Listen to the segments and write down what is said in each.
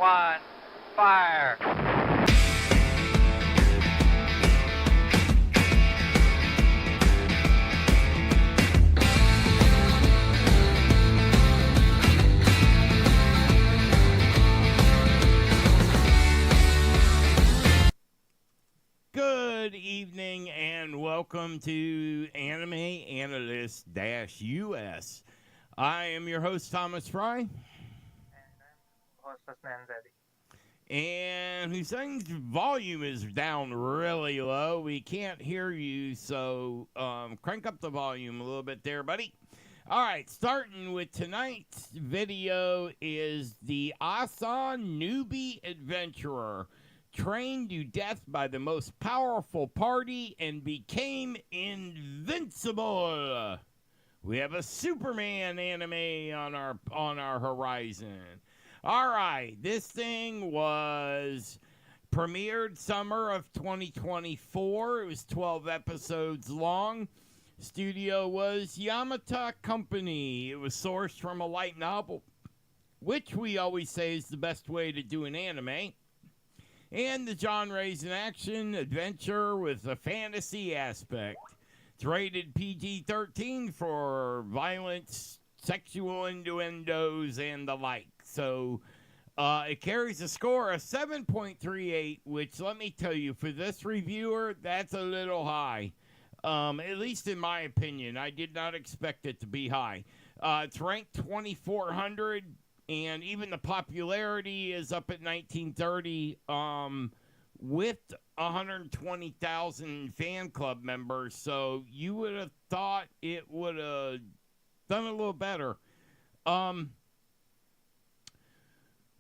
one, fire. Good evening and welcome to Anime Analyst -US. I am your host, Thomas Fry. And I'm host Ossan Newbie. And Hussein's volume is down really low. We can't hear you, so crank up the volume a little bit there, buddy. All right, starting with tonight's video is the Ossan Newbie Adventurer. Trained to death by the most powerful party and became invincible. We have a Superman anime on our horizon. All right, this thing was premiered summer of 2024. It was 12 episodes long. Studio was Yamata Company. It was sourced from a light novel, which we always say is the best way to do an anime. And the genre is an action adventure with a fantasy aspect. It's rated PG-13 for violence, sexual innuendos, and the like. So it carries a score of 7.38, which, let me tell you, for this reviewer, that's a little high. At least in my opinion. I did not expect it to be high. It's ranked 2400. And even the popularity is up at 1930 with 120,000 fan club members. So you would have thought it would have done a little better.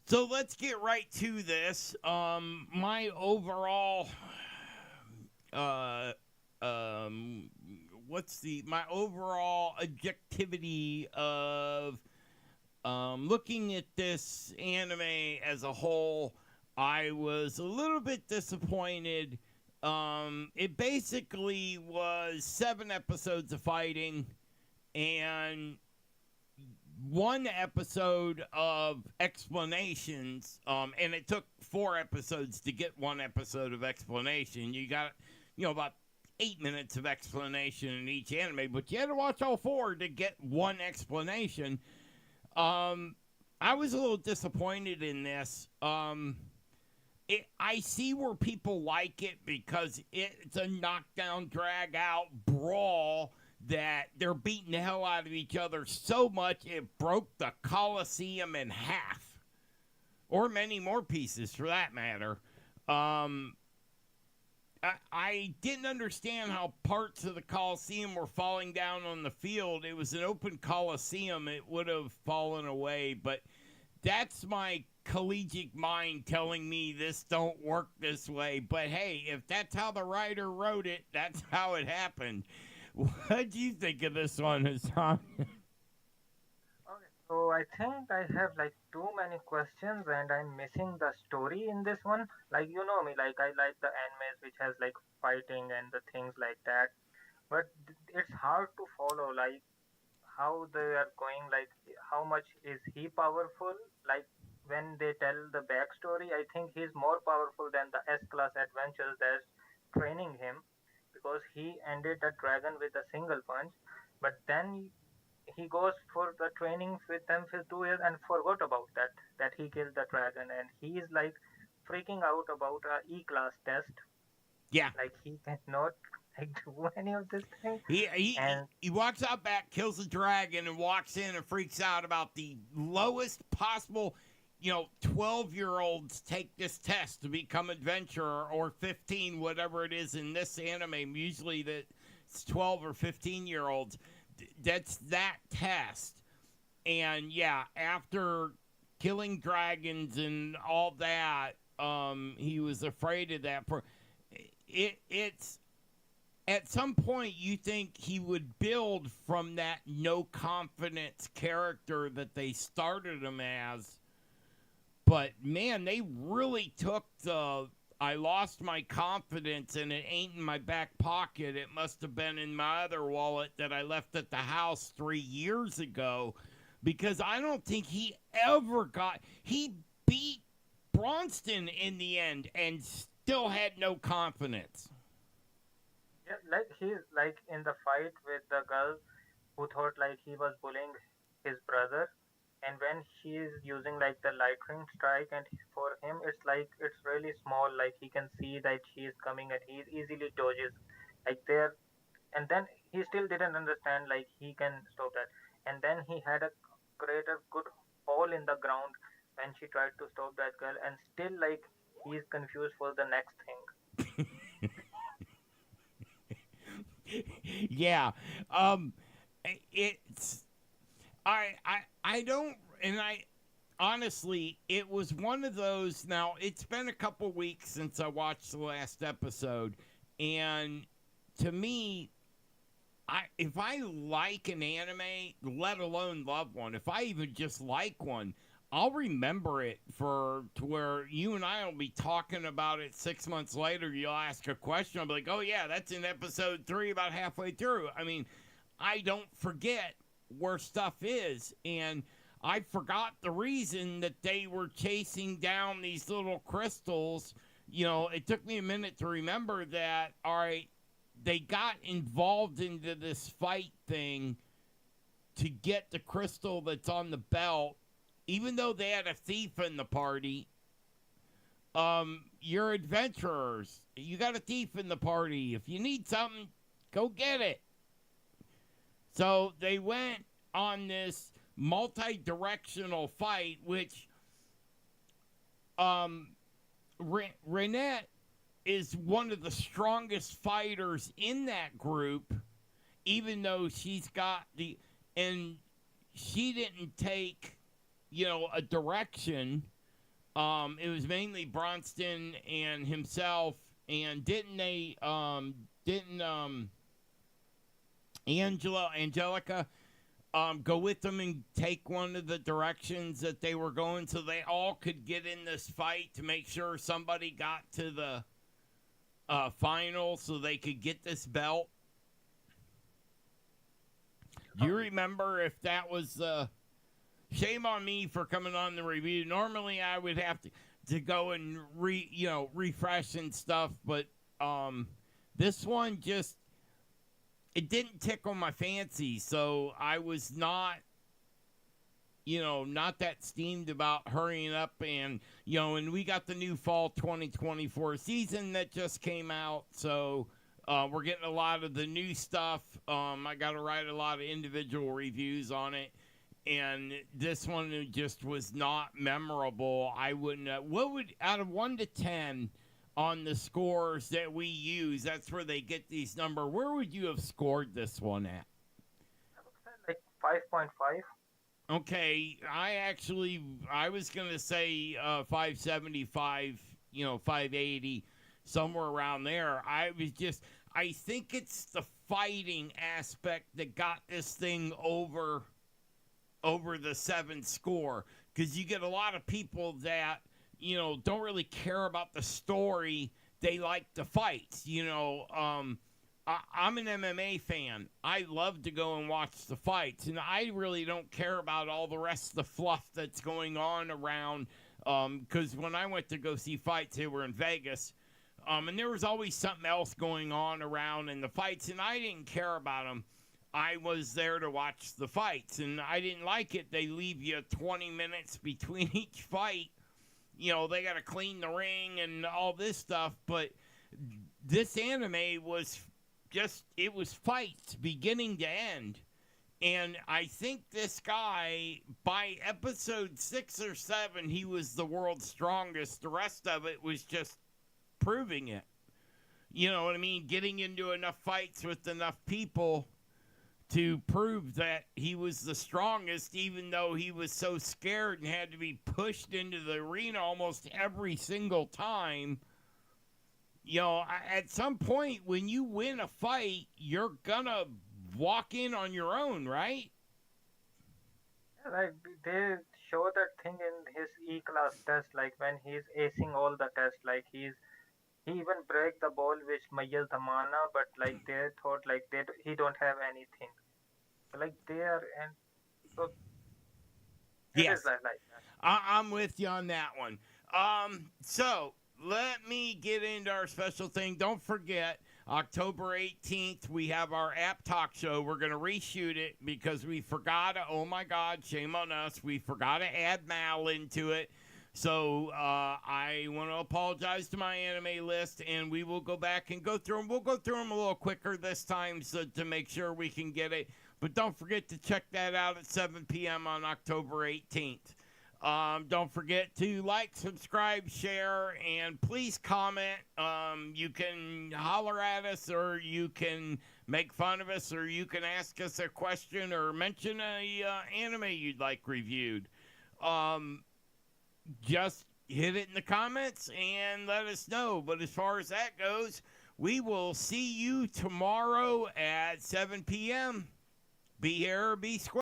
So let's get right to this. My overall my overall objectivity of looking at this anime as a whole, I was a little bit disappointed. It basically was 7 episodes of fighting and 1 episode of explanations, and it took 4 episodes to get 1 episode of explanation. You got, about 8 minutes of explanation in each anime, but you had to watch all 4 to get 1 explanation. I was a little disappointed in this. I see where people like it because it's a knockdown, drag-out brawl that they're beating the hell out of each other so much it broke the Colosseum in half. Or many more pieces, for that matter. I didn't understand how parts of the Coliseum were falling down on the field. It was an open Coliseum. It would have fallen away, but that's my collegiate mind telling me this don't work this way. But hey, if that's how the writer wrote it, that's how it happened. What do you think of this one, Hassan? Okay, so I think I have like too many questions and I'm missing the story in this one. Like you know me, like I like the animes which has like fighting and the things like that. But it's hard to follow like how they are going, like how much is he powerful? Like when they tell the backstory, I think he's more powerful than the S-class adventures that's training him because he ended the dragon with a single punch. But then he goes for the training with them for 2 years and forgot about that he killed the dragon, and he is like freaking out about a E-class test. Yeah. Like he cannot like do any of this thing. He walks out back, kills the dragon, and walks in and freaks out about the lowest possible. 12-year-olds take this test to become adventurer, or 15, whatever it is in this anime. Usually it's 12 or 15-year-olds. That's that test. And yeah, after killing dragons and all that, he was afraid of that. It's at some point you think he would build from that no confidence character that they started him as. But man, they really took the I lost my confidence and it ain't in my back pocket. It must have been in my other wallet that I left at the house 3 years ago, because I don't think he ever he beat Bronston in the end and still had no confidence. Yeah, like he's like in the fight with the girl who thought like he was bullying his brother, and when she is using like the lightning strike, and for him it's like it's really small, like he can see that she is coming and he easily dodges like there, and then he still didn't understand like he can stop that, and then he had a create a good hole in the ground when she tried to stop that girl, and still like he's confused for the next thing. Yeah. It's I don't, and I honestly, it was one of those. Now it's been a couple weeks since I watched the last episode, and to me, if I like an anime, let alone love one, if I even just like one, I'll remember it for to where you and I will be talking about it 6 months later. You'll ask a question, I'll be like, "Oh yeah, that's in episode 3, about halfway through." I mean, I don't forget where stuff is, and I forgot the reason that they were chasing down these little crystals. It took me a minute to remember that. All right, they got involved into this fight thing to get the crystal that's on the belt, even though they had a thief in the party. You're adventurers. You got a thief in the party. If you need something, go get it. So they went on this multi-directional fight, which Renette is one of the strongest fighters in that group, even though she's got and she didn't take, a direction. It was mainly Bronston and himself, and didn't Angelica go with them and take one of the directions that they were going, so they all could get in this fight to make sure somebody got to the final so they could get this belt? Do you remember if that was shame on me for coming on the review? Normally I would have to go and refresh and stuff, but this one just, it didn't tickle my fancy, so I was not that steamed about hurrying up, and we got the new fall 2024 season that just came out, so we're getting a lot of the new stuff. I got to write a lot of individual reviews on it, and this one just was not memorable. I wouldn't. What would, out of 1 to 10 on the scores that we use, that's where they get these numbers, where would you have scored this one at? I would say like 5.5. Okay, I was going to say 575, 580, somewhere around there. I think it's the fighting aspect that got this thing over the 7 score, because you get a lot of people that, don't really care about the story. They like the fights. I'm an MMA fan. I love to go and watch the fights, and I really don't care about all the rest of the fluff that's going on around, because when I went to go see fights, they were in Vegas, and there was always something else going on around in the fights, and I didn't care about them. I was there to watch the fights, and I didn't like it. They leave you 20 minutes between each fight. They got to clean the ring and all this stuff, but this anime was just, it was fights beginning to end. And I think this guy, by episode 6 or 7, he was the world's strongest. The rest of it was just proving it. You know what I mean? Getting into enough fights with enough people to prove that he was the strongest, even though he was so scared and had to be pushed into the arena almost every single time. At some point, when you win a fight, you're gonna walk in on your own, right? Yeah, like they show that thing in his E-class test, like when he's acing all the tests, like he even break the ball with Mayal Tamana, but like they thought like he don't have anything. So, like they are, and so it is Yes. like that. I'm with you on that one. So let me get into our special thing. Don't forget, October 18th, we have our app talk show. We're going to reshoot it because we forgot to, oh my God, shame on us. We forgot to add Mal into it. So I want to apologize to my anime list, and we will go back and go through them. We'll go through them a little quicker this time so to make sure we can get it. But don't forget to check that out at 7 p.m. on October 18th. Don't forget to like, subscribe, share, and please comment. You can holler at us, or you can make fun of us, or you can ask us a question or mention a anime you'd like reviewed. Just hit it in the comments and let us know. But as far as that goes, we will see you tomorrow at 7 p.m. Be here or be square.